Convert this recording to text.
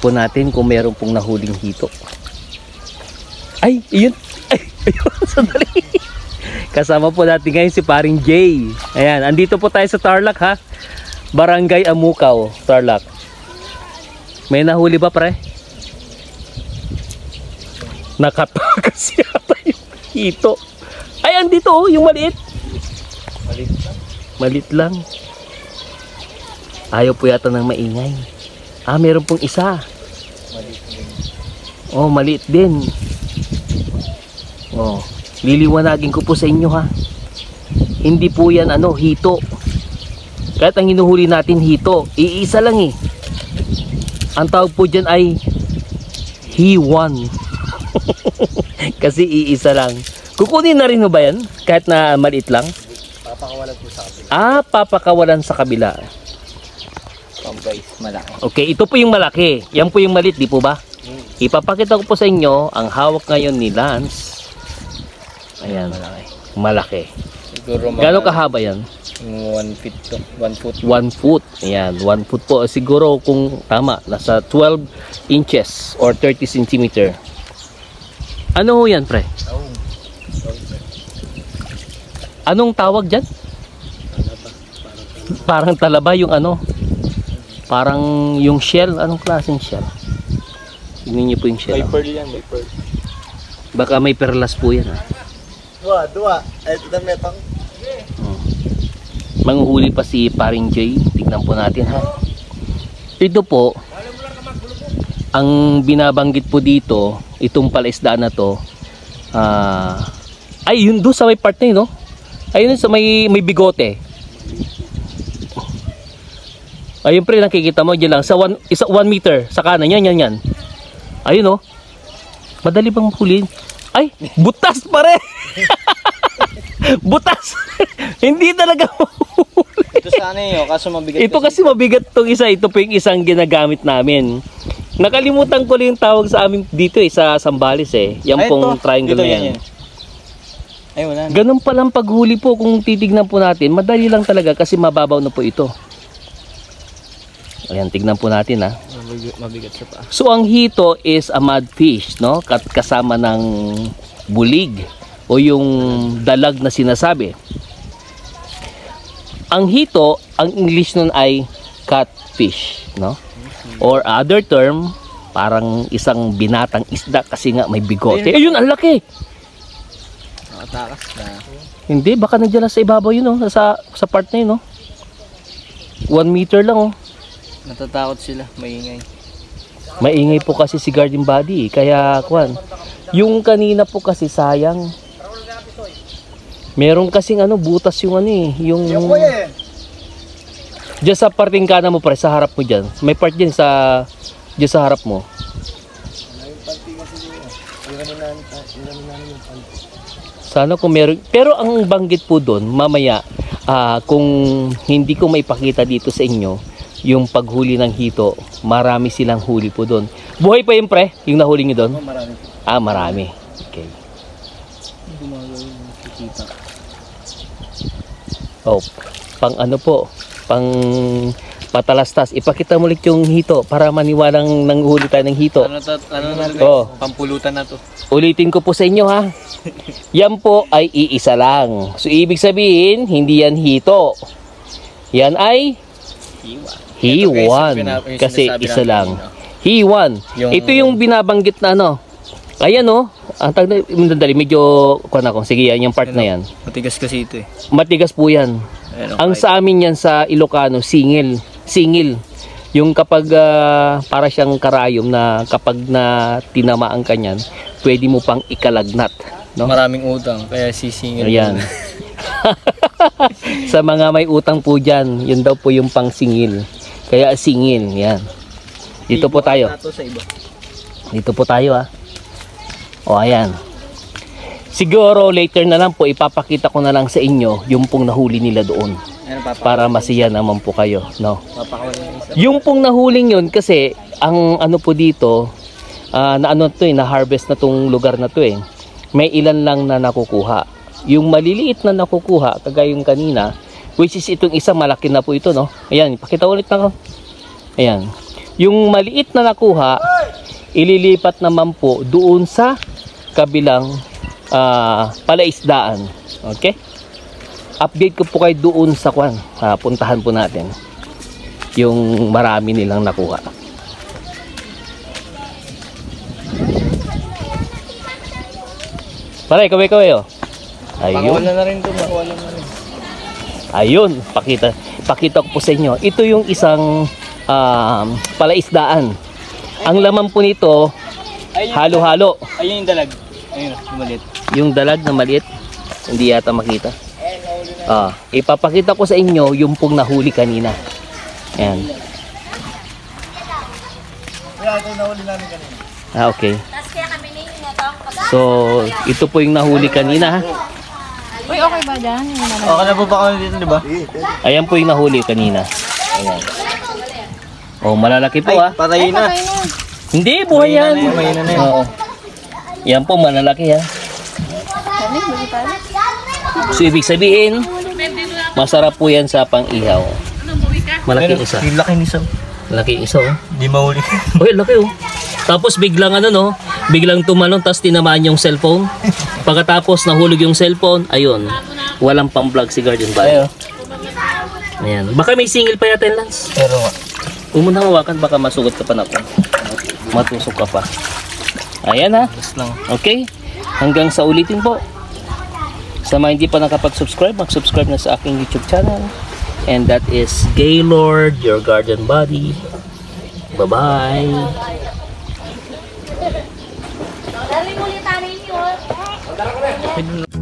po natin kung meron pong nahuling hito. Ay, iyon. Ay, ayun, sandali. Kasama po natin ngayon si Paring Jay. Ayan, andito po tayo sa Tarlac ha. Barangay Amukaw, Tarlac. May nahuli ba pre? Nakatakas yata yung hito. Ay, andito oh, yung maliit. Maliit lang. Maliit lang. Ayaw po yata ng maingay. Ah, meron pong isa. Maliit din. Oh, maliit din. Oh, liliwanagin ko po sa inyo ha. Hindi po yan ano, hito. Kahit ang hinuhuli natin hito, iisa lang eh. Ang tawag po dyan ay hiwan. Kasi iisa lang. Kukunin na rin mo ba yan? Kahit na maliit lang? Papakawalan po sa kabila. Ah, papakawalan sa kabila. Oh guys, malaki. Okay, ito po yung malaki. Yan po yung maliit, di po ba? Ipapakita ko po sa inyo ang hawak ngayon ni Lance. Ayan, malaki. Siguro mga... Gano'ng kahaba yan? 1 feet to. 1 foot. 1 foot. Ayan, 1 foot po. Siguro kung tama, nasa 12 inches or 30 centimeter. Ano ho yan, pre? Oh. Anong tawag dyan? Parang talaba yung ano. Parang yung shell. Anong klaseng shell? Tingnan niyo po yung shell. May pearl yan, may pearl. Baka may perlas po yan. Dua. Ito na metong. Manguhuli pa si Paring Jay. Tignan po natin ha. Ito po, ang binabanggit po dito, itong palaisdaan na to, ay yun doon sa may part na yun, no? Ayun sa may bigote. Ayun pre, nakikita mo dyan lang sa 1 meter sa kanan. Yan. Ayun no. Madali bang huli? Ay, butas pare. Butas. Hindi talaga mahuli. Ito sana yun, kaso mabigat. Ito kasi mabigat tong isa. Ito po yung isang ginagamit namin. Nakalimutan ko lang yung tawag sa amin dito sa Sambales eh. Yan pong triangle na yan. Ay, wala na. Ganun palang paghuli po kung titignan po natin. Madali lang talaga kasi mababaw na po ito. Ayan, tignan po natin ha. Mabigat siya pa. So ang hito is a mudfish, no? Kasama ng bulig o yung dalag na sinasabi. Ang hito, ang English nun ay catfish, no? Or other term, parang isang binatang isda kasi nga may bigote. Ayun, ang laki! Nakatakas na. Hindi, baka nandiyan lang sa ibabaw yun, no? Sa part na yun, no? 1 meter lang, oh. Natatakot sila, maingay. Maingay po kasi si guarding body, kaya kuwan. Yung kanina po kasi sayang. Meron kasing ano, butas yung ano eh, yung diyan sa parting kanan mo pre, sa harap mo diyan. May part diyan sa sa harap mo. Sana kung meron, pero ang banggit po doon mamaya, kung hindi ko maipakita dito sa inyo yung paghuli ng hito, marami silang huli po doon. Buhay pa yun pre, yung nahuli nyo doon? Marami. Marami. Okay. Oh, pang ano po, pang patalastas. Ipakita mo ulit yung hito para maniwalang nanghuli tayo ng hito. Ano guys? Oh. Pampulutan na to. Ulitin ko po sa inyo ha. Yan po ay iisa lang. So ibig sabihin, hindi yan hito. Yan ay hiwan. Kasi isa lang. Hiwan. Ito yung binabanggit na ano. Ayan o. Ang tagdali, medyo kuwan ako. Sige, yan yung part na yan. Matigas kasi ito eh. Matigas po yan. Ang sa amin yan sa Ilocano, singil. Singil. Yung kapag para siyang karayom na kapag na tinamaan ka niyan, pwede mo pang ikalagnat. No? Maraming utang, kaya sisingil. Ayan. Sa mga may utang po dyan, yun daw po yung pang singil. Kaya singil, yan. Dito po tayo. Dito po tayo ha. O ayan. Siguro later na lang po ipapakita ko na lang sa inyo yung pong nahuli nila doon. Para masiya naman po kayo, no? Yung pong nahuling yun kasi ang ano po dito, na ano to eh, na harvest na tong lugar na to eh. May ilan lang na nakukuha. Yung maliliit na nakukuha, kagaya yung kanina, which is itong isang malaki na po ito, no? Ayan, pakita ulit na ko. Ayan. Yung maliit na nakuha, ililipat naman po doon sa kabilang palaisdaan. Okay? Update ko po kayo doon sa kwan. Puntahan po natin yung marami nilang nakuha. Pare, kaway oh. Ayun. Wala na rin ito. Wala na rin. Ayun, pakita ko po sa inyo. Ito yung isang palaisdaan. Ang laman po nito, halo-halo. Ayun yung dalag. Ayun, maliit. Yung dalag na maliit, hindi yata makita. Ipapakita ko sa inyo yung pong nahuli kanina. Ayan. Ito nahuli namin kanina. Okay. So, ito po yung nahuli kanina. Uy, okay ba dyan? Okay na po ba kami dito, di ba? Ayan po yung nahuli kanina. Ayan. Oh, malalaki po ah. Patay na. Hindi, buhay yan. May na yan. Oo. Yan po, malalaki ha. So, ibig sabihin, masarap po yan sa pang-ihaw. Malaki isa. Yung laki ni Sam. Malaki isa oh. Di mahuli. Uy, laki oh. Tapos biglang biglang tumalon, tapos tinamaan yung cellphone. Pagkatapos nahulog yung cellphone, ayun. Walang pang-vlog si Guardian Buddy. Ayan. Baka may single pa yata yung Lance. Pero nga. Huwag mo na hawakan, baka masugat ka pa na po. Matusok ka pa. Ayan ha. Just lang. Okay? Hanggang sa ulitin po. Sa mga hindi pa nakapag-subscribe, mag-subscribe na sa aking YouTube channel. And that is Gaylord, your Guardian Buddy. Bye-bye. Dali mo ulit tanin yun.